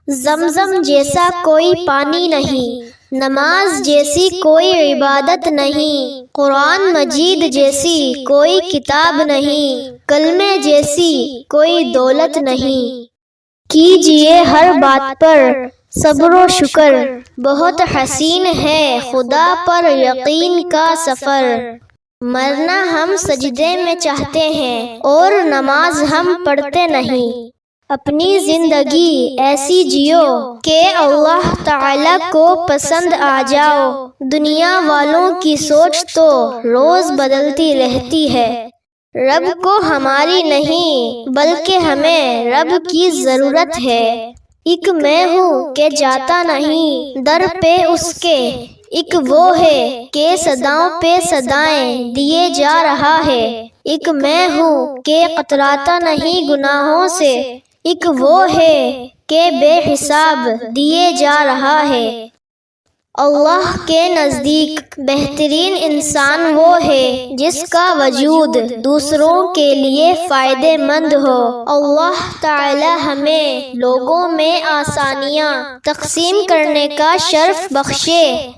زمزم جیسا کوئی پانی نہیں، نماز جیسی کوئی عبادت نہیں، قرآن مجید جیسی کوئی کتاب نہیں، کلمے جیسی کوئی دولت نہیں۔ کیجئے ہر بات پر صبر و شکر، بہت حسین ہے خدا پر یقین کا سفر۔ مرنا ہم سجدے میں چاہتے ہیں اور نماز ہم پڑھتے نہیں۔ اپنی زندگی ایسی جیو کہ اللہ تعالی کو پسند آ جاؤ۔ دنیا والوں کی سوچ تو روز بدلتی رہتی ہے، رب کو ہماری نہیں بلکہ ہمیں رب کی ضرورت ہے۔ ایک میں ہوں کہ جاتا نہیں در پہ اس کے، ایک وہ ہے کہ صداؤں پہ صدائیں دیے جا رہا ہے۔ ایک میں ہوں کہ قطراتا نہیں گناہوں سے، ایک وہ ہے کہ بے حساب دیے جا رہا ہے۔ اللہ کے نزدیک بہترین انسان وہ ہے جس کا وجود دوسروں کے لیے فائدے مند ہو۔ اللہ تعالی ہمیں لوگوں میں آسانیاں تقسیم کرنے کا شرف بخشے۔